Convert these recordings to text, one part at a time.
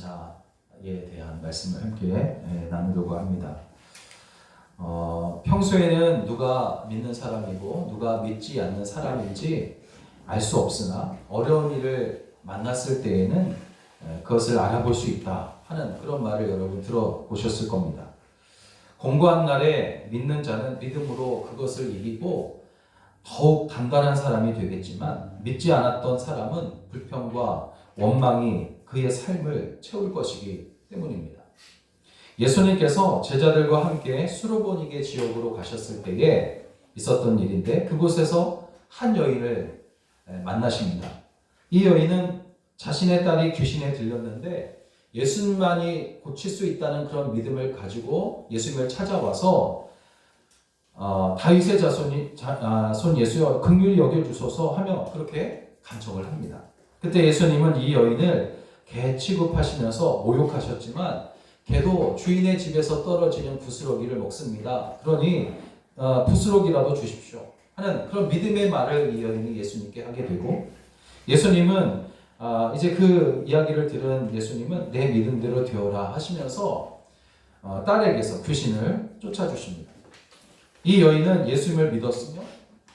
자에 대한 말씀을 함께 나누려고 합니다. 평소에는 누가 믿는 사람이고 누가 믿지 않는 사람인지 알 수 없으나 어려운 일을 만났을 때에는 그것을 알아볼 수 있다 하는 그런 말을 여러분 들어보셨을 겁니다. 공고한 날에 믿는 자는 믿음으로 그것을 이기고 더욱 단단한 사람이 되겠지만 믿지 않았던 사람은 불평과 원망이 그의 삶을 채울 것이기 때문입니다. 예수님께서 제자들과 함께 수로보니게 지역으로 가셨을 때에 있었던 일인데 그곳에서 한 여인을 만나십니다. 이 여인은 자신의 딸이 귀신에 들렸는데 예수님만이 고칠 수 있다는 그런 믿음을 가지고 예수님을 찾아와서 다윗의 손 예수여 긍휼히 여겨주소서 하며 그렇게 간청을 합니다. 그때 예수님은 이 여인을 개 취급하시면서 모욕하셨지만 개도 주인의 집에서 떨어지는 부스러기를 먹습니다. 그러니 부스러기라도 주십시오 하는 그런 믿음의 말을 이 여인이 예수님께 하게 되고 예수님은 이제 그 이야기를 들은 예수님은 내 믿음대로 되어라 하시면서 딸에게서 귀신을 쫓아주십니다. 이 여인은 예수님을 믿었으며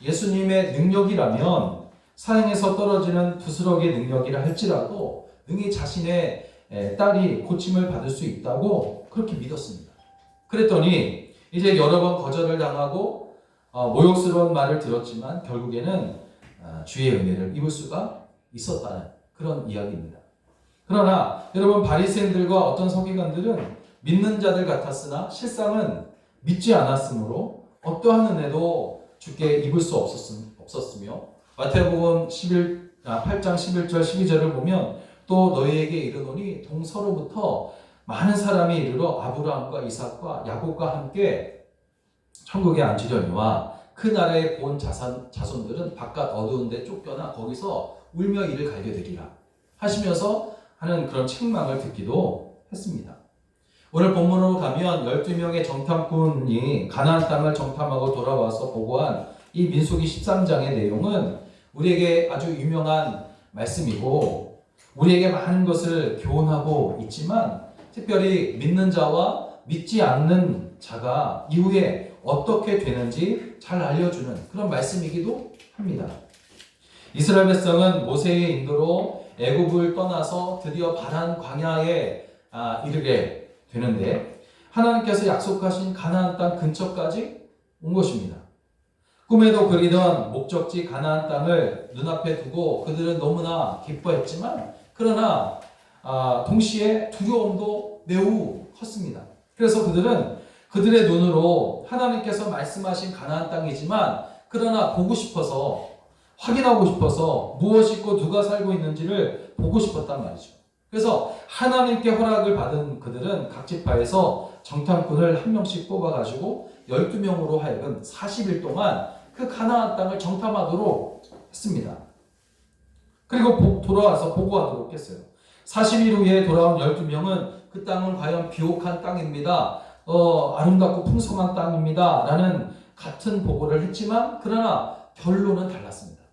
예수님의 능력이라면 사형에서 떨어지는 부스러기의 능력이라 할지라도 능히 자신의 딸이 고침을 받을 수 있다고 그렇게 믿었습니다. 그랬더니 이제 여러 번 거절을 당하고 모욕스러운 말을 들었지만 결국에는 주의 은혜를 입을 수가 있었다는 그런 이야기입니다. 그러나 여러분 바리새인들과 어떤 서기관들은 믿는 자들 같았으나 실상은 믿지 않았으므로 어떠한 은혜도 주께 입을 수 없었으며 마태복음 8장 11절 12절을 보면 또 너희에게 이르노니 동서로부터 많은 사람이 이르러 아브라함과 이삭과 야곱과 함께 천국에 앉으려니와 그 나라의 본 자손들은 바깥 어두운 데 쫓겨나 거기서 울며 이를 갈게 되리라 하시면서 하는 그런 책망을 듣기도 했습니다. 오늘 본문으로 가면 12명의 정탐꾼이 가나안 땅을 정탐하고 돌아와서 보고한 이 민수기 13장의 내용은 우리에게 아주 유명한 말씀이고 우리에게 많은 것을 교훈하고 있지만 특별히 믿는 자와 믿지 않는 자가 이후에 어떻게 되는지 잘 알려주는 그런 말씀이기도 합니다. 이스라엘 백성은 모세의 인도로 애굽을 떠나서 드디어 바란 광야에 이르게 되는데 하나님께서 약속하신 가나안 땅 근처까지 온 것입니다. 꿈에도 그리던 목적지 가나안 땅을 눈앞에 두고 그들은 너무나 기뻐했지만 그러나 동시에 두려움도 매우 컸습니다. 그래서 그들은 그들의 눈으로 하나님께서 말씀하신 가나안 땅이지만 그러나 보고 싶어서 확인하고 싶어서 무엇이 있고 누가 살고 있는지를 보고 싶었단 말이죠. 그래서 하나님께 허락을 받은 그들은 각 지파에서 정탐꾼을 한 명씩 뽑아가지고 12명으로 하여금 40일 동안 그 가나안 땅을 정탐하도록 했습니다. 그리고 돌아와서 보고하도록 했어요. 40일 후에 돌아온 12명은 그 땅은 과연 비옥한 땅입니다. 아름답고 풍성한 땅입니다. 라는 같은 보고를 했지만 그러나 결론은 달랐습니다.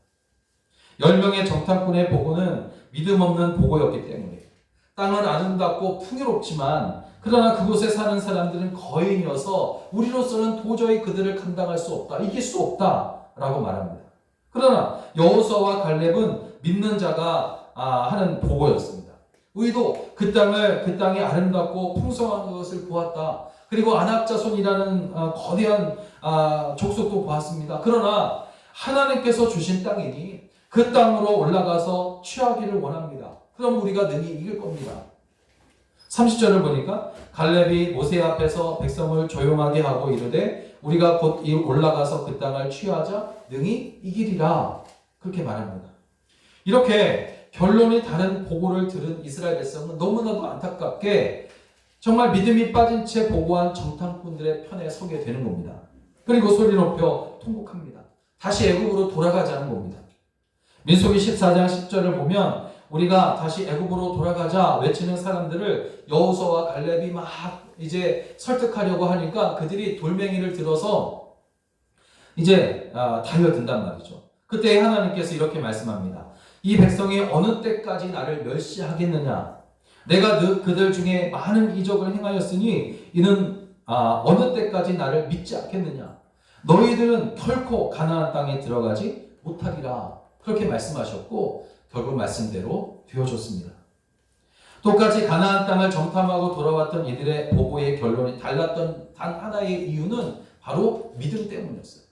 10명의 정탐꾼의 보고는 믿음 없는 보고였기 때문에 땅은 아름답고 풍요롭지만 그러나 그곳에 사는 사람들은 거인이어서 우리로서는 도저히 그들을 감당할 수 없다. 이길 수 없다. 라고 말합니다. 그러나 여호수아와 갈렙은 믿는 자가 하는 보고였습니다. 우리도 그 땅이 아름답고 풍성한 것을 보았다. 그리고 안악자손이라는 거대한 족속도 보았습니다. 그러나 하나님께서 주신 땅이니 그 땅으로 올라가서 취하기를 원합니다. 그럼 우리가 능히 이길 겁니다. 30절을 보니까 갈렙이 모세 앞에서 백성을 조용하게 하고 이르되 우리가 곧 올라가서 그 땅을 취하자 능히 이기리라 그렇게 말합니다. 이렇게 결론이 다른 보고를 들은 이스라엘 백성은 너무나도 안타깝게 정말 믿음이 빠진 채 보고한 정탐꾼들의 편에 서게 되는 겁니다. 그리고 소리 높여 통곡합니다. 다시 애굽으로 돌아가자는 겁니다. 민수기 14장 10절을 보면 우리가 다시 애굽으로 돌아가자 외치는 사람들을 여호수아와 갈렙이 막 이제 설득하려고 하니까 그들이 돌멩이를 들어서 이제 달려든단 말이죠. 그때 하나님께서 이렇게 말씀합니다. 이 백성이 어느 때까지 나를 멸시하겠느냐? 내가 그들 중에 많은 이적을 행하였으니 이는 어느 때까지 나를 믿지 않겠느냐. 너희들은 결코 가나안 땅에 들어가지 못하리라. 그렇게 말씀하셨고 결국 말씀대로 되어졌습니다. 똑같이 가나안 땅을 정탐하고 돌아왔던 이들의 보고의 결론이 달랐던 단 하나의 이유는 바로 믿음 때문이었어요.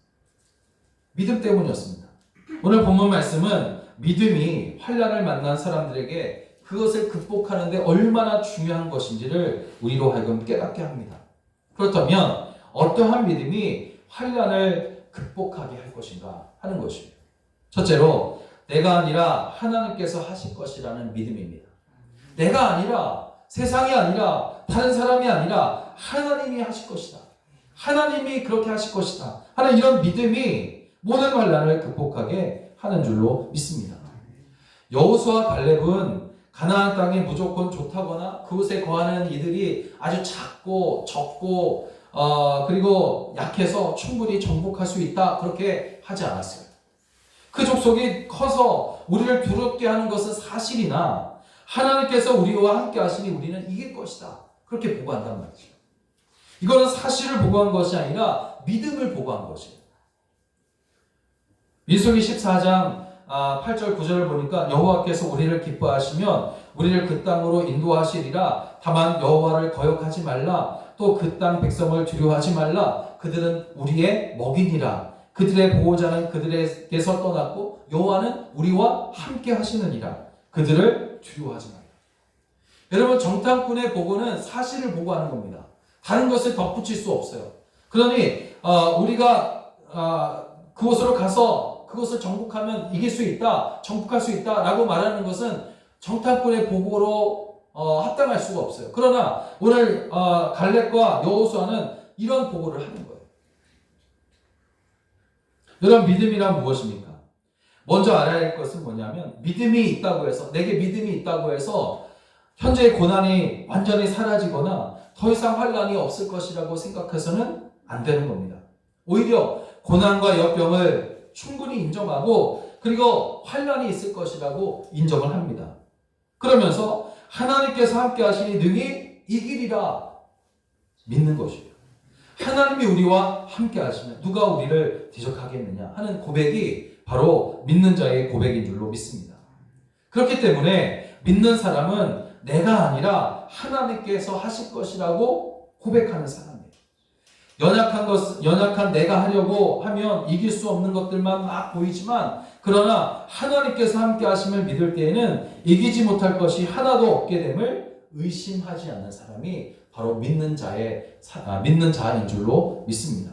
믿음 때문이었습니다. 오늘 본문 말씀은 믿음이 환난을 만난 사람들에게 그것을 극복하는 데 얼마나 중요한 것인지를 우리로 하여금 깨닫게 합니다. 그렇다면 어떠한 믿음이 환난을 극복하게 할 것인가 하는 것입니다. 첫째로 내가 아니라 하나님께서 하실 것이라는 믿음입니다. 내가 아니라, 세상이 아니라, 다른 사람이 아니라 하나님이 하실 것이다. 하나님이 그렇게 하실 것이다 하는 이런 믿음이 모든 환난을 극복하게 하는 줄로 믿습니다. 여호수아 갈렙은 가나안 땅이 무조건 좋다거나 그곳에 거하는 이들이 아주 작고 적고 그리고 약해서 충분히 정복할 수 있다 그렇게 하지 않았어요. 그 족속이 커서 우리를 두렵게 하는 것은 사실이나 하나님께서 우리와 함께 하시니 우리는 이길 것이다 그렇게 보고한단 말이죠. 이거는 사실을 보고한 것이 아니라 믿음을 보고한 것이에요. 민수기 14장 8절 9절을 보니까 여호와께서 우리를 기뻐하시면 우리를 그 땅으로 인도하시리라. 다만 여호와를 거역하지 말라. 또 그 땅 백성을 두려워하지 말라. 그들은 우리의 먹이니라. 그들의 보호자는 그들에게서 떠났고 여호와는 우리와 함께 하시느니라. 그들을 두려워하지 말라. 여러분, 정탐꾼의 보고는 사실을 보고하는 겁니다. 다른 것을 덧붙일 수 없어요. 그러니 우리가 그곳으로 가서 그것을 정복하면 이길 수 있다, 정복할 수 있다 라고 말하는 것은 정탐꾼의 보고로 합당할 수가 없어요. 그러나 오늘 갈렙과 여호수아는 이런 보고를 하는 거예요. 여러분, 믿음이란 무엇입니까? 먼저 알아야 할 것은 뭐냐면 믿음이 있다고 해서, 내게 믿음이 있다고 해서 현재의 고난이 완전히 사라지거나 더 이상 환난이 없을 것이라고 생각해서는 안 되는 겁니다. 오히려 고난과 역병을 충분히 인정하고 그리고 환난이 있을 것이라고 인정을 합니다. 그러면서 하나님께서 함께 하시니 능히 이기리라 믿는 것이에요. 하나님이 우리와 함께 하시면 누가 우리를 대적하겠느냐 하는 고백이 바로 믿는 자의 고백인 줄로 믿습니다. 그렇기 때문에 믿는 사람은 내가 아니라 하나님께서 하실 것이라고 고백하는 사람이에요. 연약한 내가 하려고 하면 이길 수 없는 것들만 막 보이지만 그러나 하나님께서 함께 하심을 믿을 때에는 이기지 못할 것이 하나도 없게 됨을 의심하지 않는 사람이 바로 믿는 자인 줄로 믿습니다.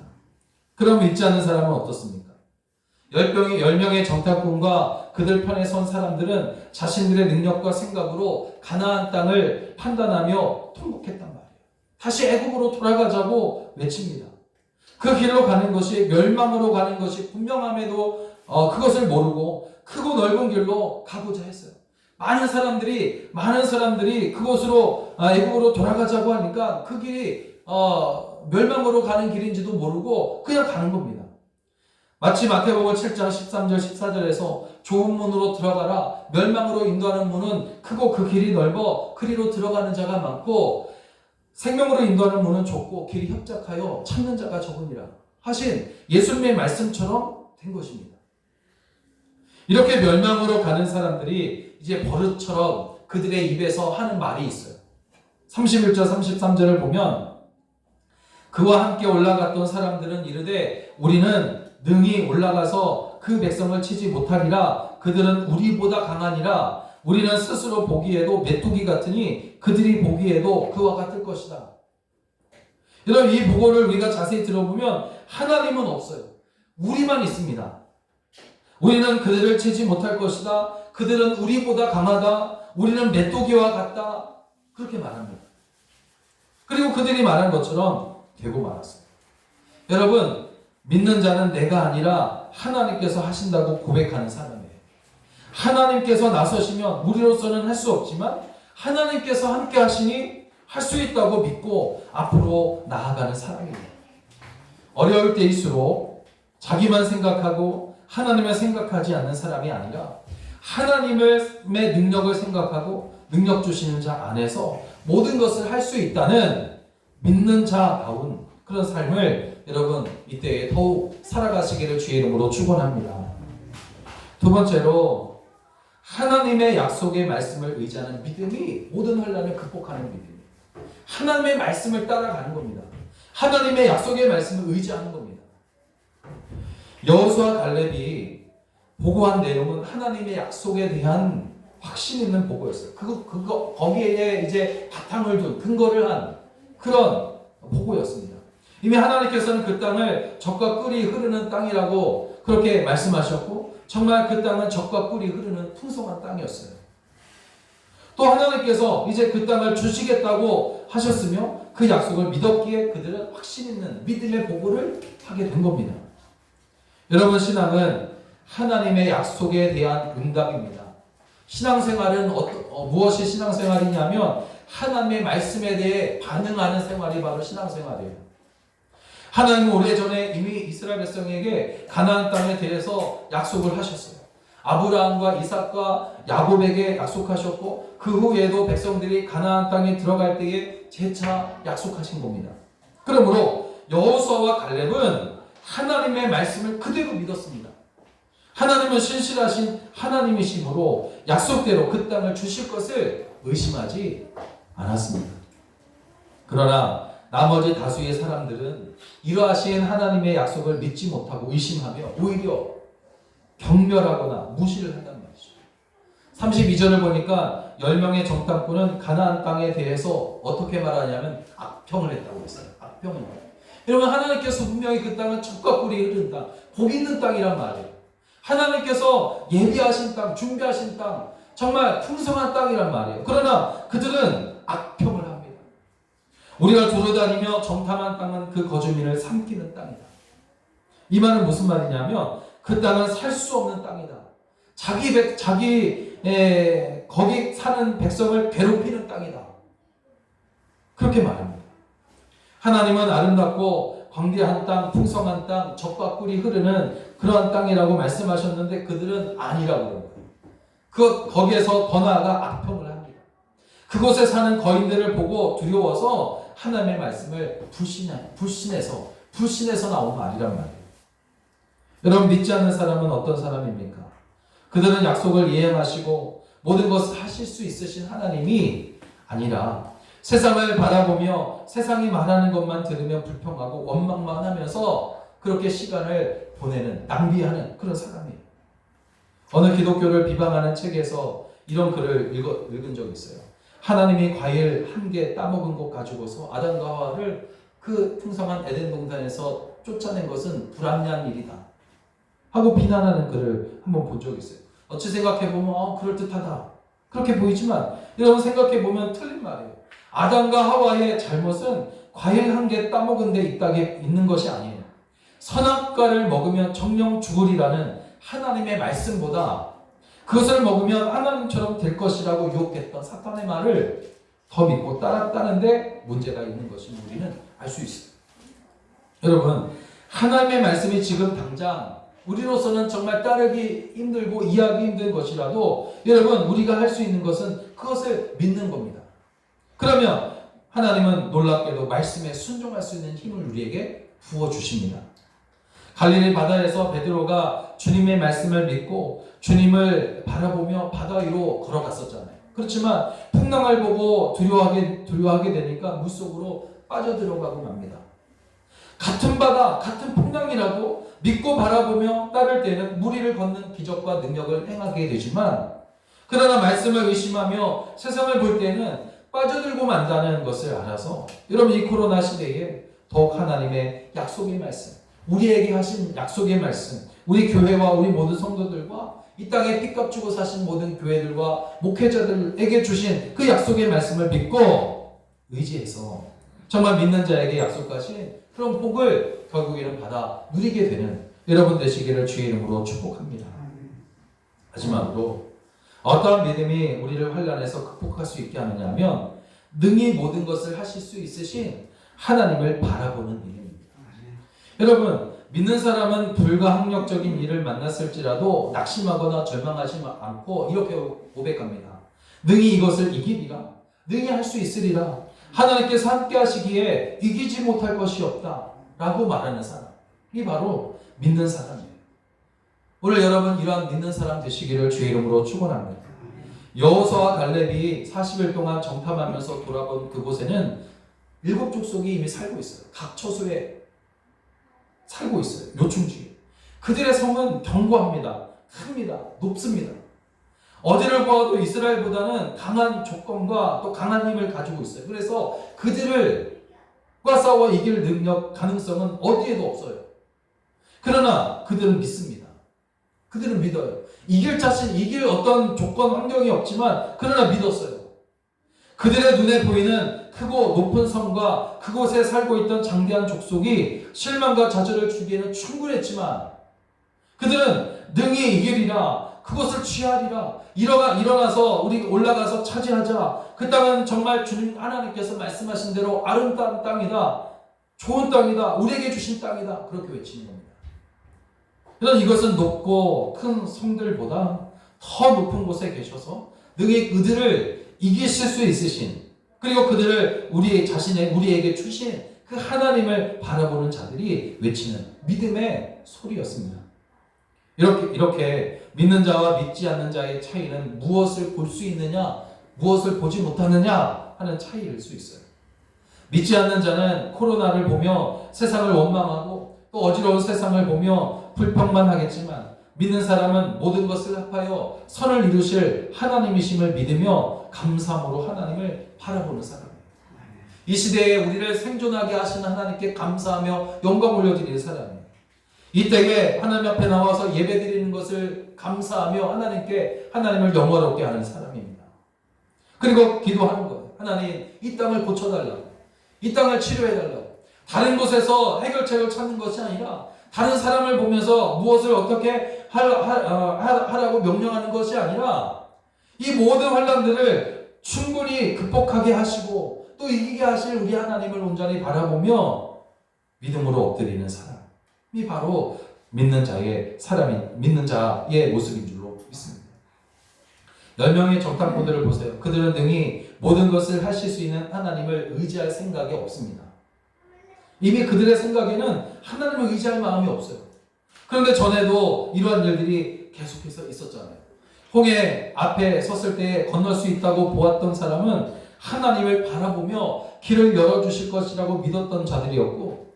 그럼 믿지 않는 사람은 어떻습니까? 10명의 정탐꾼과 그들 편에 선 사람들은 자신들의 능력과 생각으로 가나안 땅을 판단하며 통곡했단 말이에요. 다시 애굽으로 돌아가자고 외칩니다. 그 길로 가는 것이 멸망으로 가는 것이 분명함에도 그것을 모르고 크고 넓은 길로 가고자 했어요. 많은 사람들이 그곳으로 애굽으로 돌아가자고 하니까 그 길이 멸망으로 가는 길인지도 모르고 그냥 가는 겁니다. 마치 마태복음 7장 13절 14절에서 좁은 문으로 들어가라. 멸망으로 인도하는 문은 크고 그 길이 넓어 그리로 들어가는 자가 많고 생명으로 인도하는 문은 좁고 길이 협착하여 찾는 자가 적으니라 하신 예수님의 말씀처럼 된 것입니다. 이렇게 멸망으로 가는 사람들이 이제 버릇처럼 그들의 입에서 하는 말이 있어요. 31절 33절을 보면 그와 함께 올라갔던 사람들은 이르되 우리는 능히 올라가서 그 백성을 치지 못하리라. 그들은 우리보다 강하니라. 우리는 스스로 보기에도 메뚜기 같으니 그들이 보기에도 그와 같을 것이다. 여러분, 이 보고를 우리가 자세히 들어보면 하나님은 없어요. 우리만 있습니다. 우리는 그들을 치지 못할 것이다. 그들은 우리보다 강하다. 우리는 메뚜기와 같다. 그렇게 말합니다. 그리고 그들이 말한 것처럼 되고 말았어요. 여러분, 믿는 자는 내가 아니라 하나님께서 하신다고 고백하는 사람이에요. 하나님께서 나서시면 우리로서는 할 수 없지만 하나님께서 함께 하시니 할 수 있다고 믿고 앞으로 나아가는 사람이에요. 어려울 때일수록 자기만 생각하고 하나님을 생각하지 않는 사람이 아니라 하나님의 능력을 생각하고 능력 주시는 자 안에서 모든 것을 할 수 있다는 믿는 자다운 그런 삶을 여러분 이때에 더욱 살아가시기를 주의 이름으로 축원합니다. 두 번째로 하나님의 약속의 말씀을 의지하는 믿음이 모든 환난을 극복하는 믿음이에요. 하나님의 말씀을 따라가는 겁니다. 하나님의 약속의 말씀을 의지하는 겁니다. 여호수아 갈렙이 보고한 내용은 하나님의 약속에 대한 확신 있는 보고였어요. 거기에 이제 바탕을 둔 근거를 한 그런 보고였습니다. 이미 하나님께서는 그 땅을 젖과 꿀이 흐르는 땅이라고 그렇게 말씀하셨고 정말 그 땅은 젖과 꿀이 흐르는 풍성한 땅이었어요. 또 하나님께서 이제 그 땅을 주시겠다고 하셨으며 그 약속을 믿었기에 그들은 확신 있는 믿음의 보고를 하게 된 겁니다. 여러분 신앙은 하나님의 약속에 대한 응답입니다. 신앙생활은 무엇이 신앙생활이냐면 하나님의 말씀에 대해 반응하는 생활이 바로 신앙생활이에요. 하나님은 오래전에 이미 이스라엘 백성에게 가나안 땅에 대해서 약속을 하셨어요. 아브라함과 이삭과 야곱에게 약속하셨고 그 후에도 백성들이 가나안 땅에 들어갈 때에 재차 약속하신 겁니다. 그러므로 여호수아와 갈렙은 하나님의 말씀을 그대로 믿었습니다. 하나님은 신실하신 하나님이시므로 약속대로 그 땅을 주실 것을 의심하지 않았습니다. 그러나 나머지 다수의 사람들은 이러하신 하나님의 약속을 믿지 못하고 의심하며 오히려 경멸하거나 무시를 한단 말이죠. 32절을 보니까 10명의 정탐꾼은 가나안 땅에 대해서 어떻게 말하냐면 악평을 했다고 했어요. 악평을. 여러분 하나님께서 분명히 그 땅은 젖과 꿀이 흐르는 땅, 복 있는 땅이란 말이에요. 하나님께서 예비하신 땅, 준비하신 땅, 정말 풍성한 땅이란 말이에요. 그러나 그들은 악평을 합니다. 우리가 돌아다니며 정탐한 땅은 그 거주민을 삼키는 땅이다. 이 말은 무슨 말이냐면 그 땅은 살 수 없는 땅이다. 거기 사는 백성을 괴롭히는 땅이다. 그렇게 말합니다. 하나님은 아름답고 광대한 땅, 풍성한 땅, 젖과 꿀이 흐르는 그러한 땅이라고 말씀하셨는데 그들은 아니라고 그래요. 거기에서 더 나아가 악평을 합니다. 그곳에 사는 거인들을 보고 두려워서 하나님의 말씀을 불신해서 나온 말이란 말이에요. 여러분 믿지 않는 사람은 어떤 사람입니까? 그들은 약속을 이행하시고 모든 것을 하실 수 있으신 하나님이 아니라 세상을 바라보며 세상이 말하는 것만 들으며 불평하고 원망만 하면서 그렇게 시간을 보내는, 낭비하는 그런 사람이에요. 어느 기독교를 비방하는 책에서 이런 글을 읽은 적이 있어요. 하나님이 과일 한 개 따먹은 것 가지고서 아담과 하와를 그 풍성한 에덴 동산에서 쫓아낸 것은 불합리한 일이다 하고 비난하는 글을 한번 본 적이 있어요. 어찌 생각해보면 그럴듯하다 그렇게 보이지만 여러분 생각해보면 틀린 말이에요. 아담과 하와의 잘못은 과일 한 개 따먹은 데 있는 것이 아니에요. 선악과를 먹으면 정령 죽으리라는 하나님의 말씀보다 그것을 먹으면 하나님처럼 될 것이라고 유혹했던 사탄의 말을 더 믿고 따랐다는데 문제가 있는 것을 우리는 알 수 있어요. 여러분 하나님의 말씀이 지금 당장 우리로서는 정말 따르기 힘들고 이해하기 힘든 것이라도 여러분 우리가 할 수 있는 것은 그것을 믿는 겁니다. 그러면 하나님은 놀랍게도 말씀에 순종할 수 있는 힘을 우리에게 부어주십니다. 갈릴리 바다에서 베드로가 주님의 말씀을 믿고 주님을 바라보며 바다 위로 걸어갔었잖아요. 그렇지만 풍랑을 보고 두려워하게 되니까 물속으로 빠져들어가고 맙니다. 같은 바다, 같은 풍랑이라도 믿고 바라보며 따를 때는 무리를 걷는 기적과 능력을 행하게 되지만 그러나 말씀을 의심하며 세상을 볼 때는 빠져들고 만다는 것을 알아서 여러분 이 코로나 시대에 더욱 하나님의 약속의 말씀, 우리에게 하신 약속의 말씀, 우리 교회와 우리 모든 성도들과 이 땅에 피값 주고 사신 모든 교회들과 목회자들에게 주신 그 약속의 말씀을 믿고 의지해서 정말 믿는 자에게 약속하신 그런 복을 결국에는 받아 누리게 되는 여러분 되시기를 주의 이름으로 축복합니다. 마지막으로 어떠한 믿음이 우리를 환난에서 극복할 수 있게 하느냐면 능히 모든 것을 하실 수 있으신 하나님을 바라보는 믿음입니다. 여러분 믿는 사람은 불가항력적인 일을 만났을지라도 낙심하거나 절망하지 않고 이렇게 고백합니다. 능히 이것을 이기리라. 능히 할 수 있으리라. 하나님께서 함께 하시기에 이기지 못할 것이 없다 라고 말하는 사람이 바로 믿는 사람이에요. 오늘 여러분 이러한 믿는 사람 되시기를 주의 이름으로 축원합니다. 여호수아와 갈렙이 40일 동안 정탐하면서 돌아본 그곳에는 7 족속이 이미 살고 있어요. 각 처소에 살고 있어요. 요충지에. 그들의 성은 견고합니다. 큽니다. 높습니다. 어디를 보아도 이스라엘보다는 강한 조건과 또 강한 힘을 가지고 있어요. 그래서 그들과 싸워 이길 능력, 가능성은 어디에도 없어요. 그러나 그들은 믿습니다. 그들은 믿어요. 이길 어떤 조건, 환경이 없지만 그러나 믿었어요. 그들의 눈에 보이는 크고 높은 성과 그곳에 살고 있던 장대한 족속이 실망과 좌절을 주기에는 충분했지만 그들은 능히 이기리라. 그것을 취하리라. 일어나서 우리 올라가서 차지하자. 그 땅은 정말 주님 하나님께서 말씀하신 대로 아름다운 땅이다. 좋은 땅이다. 우리에게 주신 땅이다. 그렇게 외치는 겁니다. 그래서 이것은 높고 큰 성들보다 더 높은 곳에 계셔서 능히 그들을 이기실 수 있으신, 그리고 그들을 우리에게 주신 그 하나님을 바라보는 자들이 외치는 믿음의 소리였습니다. 이렇게 믿는 자와 믿지 않는 자의 차이는 무엇을 볼 수 있느냐, 무엇을 보지 못하느냐 하는 차이일 수 있어요. 믿지 않는 자는 코로나를 보며 세상을 원망하고 또 어지러운 세상을 보며 불평만 하겠지만, 믿는 사람은 모든 것을 합하여 선을 이루실 하나님이심을 믿으며 감사함으로 하나님을 바라보는 사람이에요. 이 시대에 우리를 생존하게 하시는 하나님께 감사하며 영광 올려드리는 사람이에요. 이때에 하나님 앞에 나와서 예배드리는 것을 감사하며 하나님을 영화롭게 하는 사람입니다. 그리고 기도하는 거예요. 하나님, 이 땅을 고쳐달라고, 이 땅을 치료해달라고. 다른 곳에서 해결책을 찾는 것이 아니라 다른 사람을 보면서 무엇을 어떻게 하라고 명령하는 것이 아니라 이 모든 환난들을 충분히 극복하게 하시고 또 이기게 하실 우리 하나님을 온전히 바라보며 믿음으로 엎드리는 사람이 바로 믿는 자의 모습인 줄로 믿습니다. 10명의 정탐꾼들을 보세요. 그들은 능히 모든 것을 하실 수 있는 하나님을 의지할 생각이 없습니다. 이미 그들의 생각에는 하나님을 의지할 마음이 없어요. 그런데 전에도 이러한 일들이 계속해서 있었잖아요. 홍해 앞에 섰을 때 건널 수 있다고 보았던 사람은 하나님을 바라보며 길을 열어주실 것이라고 믿었던 자들이었고,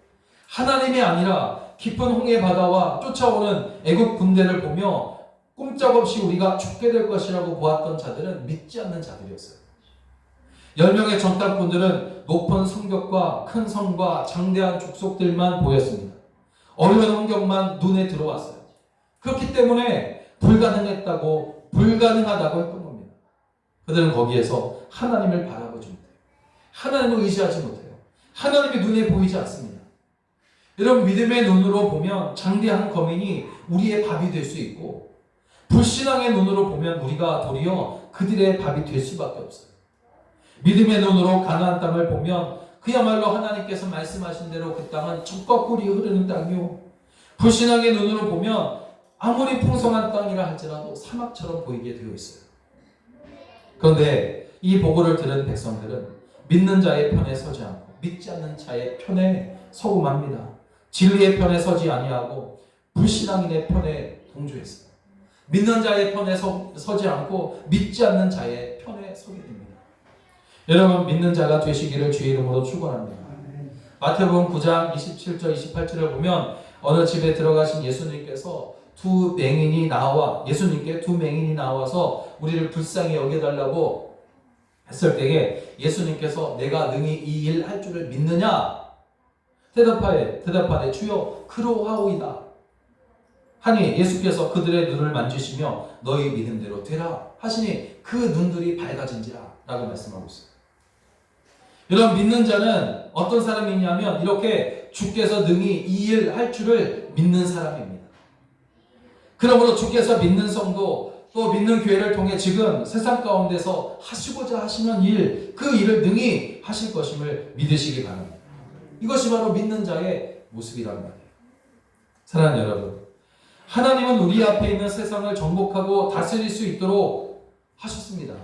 하나님이 아니라 깊은 홍해 바다와 쫓아오는 애국 군대를 보며 꼼짝없이 우리가 죽게 될 것이라고 보았던 자들은 믿지 않는 자들이었어요. 10명의 정탐꾼들은 높은 성벽과 큰 성과 장대한 족속들만 보였습니다. 어려운 환경만 눈에 들어왔어요. 그렇기 때문에 불가능하다고 했던 겁니다. 그들은 거기에서 하나님을 바라보지 못해요. 하나님을 의지하지 못해요. 하나님이 눈에 보이지 않습니다. 여러분, 믿음의 눈으로 보면 장대한 거민이 우리의 밥이 될 수 있고, 불신앙의 눈으로 보면 우리가 도리어 그들의 밥이 될 수밖에 없어요. 믿음의 눈으로 가나안 땅을 보면 그야말로 하나님께서 말씀하신 대로 그 땅은 젖과 꿀이 흐르는 땅이요, 불신앙의 눈으로 보면 아무리 풍성한 땅이라 할지라도 사막처럼 보이게 되어 있어요. 그런데 이 보고를 들은 백성들은 믿는 자의 편에 서지 않고 믿지 않는 자의 편에 서고 맙니다. 진리의 편에 서지 아니하고 불신앙인의 편에 동조했어요. 믿는 자의 편에 서지 않고 믿지 않는 자의 편에 서게 됩니다. 여러분, 믿는 자가 되시기를 주의 이름으로 축원합니다. 마태복음 9장 27절 28절을 보면 어느 집에 들어가신 예수님께서 예수님께 두 맹인이 나와서 우리를 불쌍히 여겨달라고 했을 때에 예수님께서 내가 능히 이 일 할 줄을 믿느냐? 대답하되 주여 그러하오이다 하니 예수께서 그들의 눈을 만지시며 너희 믿음대로 되라 하시니 그 눈들이 밝아진지라 라고 말씀하고 있어요. 여러분, 믿는 자는 어떤 사람이냐면 이렇게 주께서 능히 이 일 할 줄을 믿는 사람입니다. 그러므로 주께서 믿는 성도 또 믿는 교회를 통해 지금 세상 가운데서 하시고자 하시는 일, 그 일을 능히 하실 것임을 믿으시기 바랍니다. 이것이 바로 믿는 자의 모습이란 말이에요. 사랑하는 여러분, 하나님은 우리 앞에 있는 세상을 정복하고 다스릴 수 있도록 하셨습니다.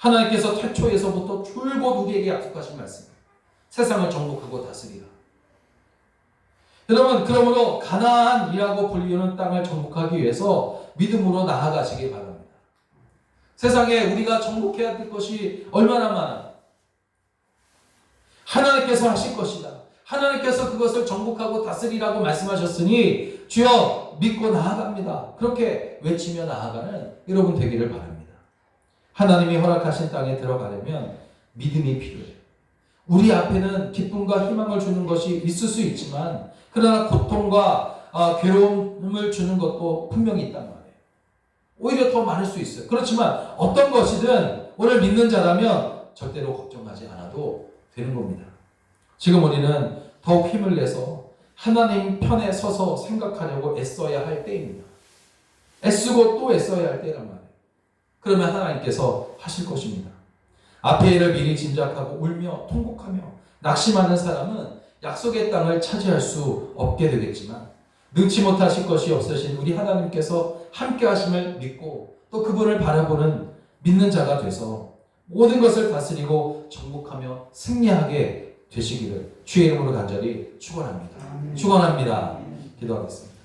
하나님께서 태초에서부터 줄곧 우리에게 약속하신 말씀입니다. 세상을 정복하고 다스리라. 여러분, 그러므로 가나안이라고 불리는 땅을 정복하기 위해서 믿음으로 나아가시기 바랍니다. 세상에 우리가 정복해야 될 것이 얼마나 많아. 하나님께서 하실 것이다. 하나님께서 그것을 정복하고 다스리라고 말씀하셨으니 주여 믿고 나아갑니다. 그렇게 외치며 나아가는 여러분 되기를 바랍니다. 하나님이 허락하신 땅에 들어가려면 믿음이 필요해요. 우리 앞에는 기쁨과 희망을 주는 것이 있을 수 있지만 그러나 고통과 괴로움을 주는 것도 분명히 있단 말이에요. 오히려 더 많을 수 있어요. 그렇지만 어떤 것이든 오늘 믿는 자라면 절대로 걱정하지 않아도 되는 겁니다. 지금 우리는 더욱 힘을 내서 하나님 편에 서서 생각하려고 애써야 할 때입니다. 애쓰고 또 애써야 할 때란 말이에요. 그러면 하나님께서 하실 것입니다. 앞의 일을 미리 짐작하고 울며 통곡하며 낙심하는 사람은 약속의 땅을 차지할 수 없게 되겠지만 능치 못하실 것이 없으신 우리 하나님께서 함께 하심을 믿고 또 그분을 바라보는 믿는 자가 돼서 모든 것을 다스리고 정복하며 승리하게 되시기를 주의 이름으로 간절히 축원합니다. 축원합니다. 기도하겠습니다.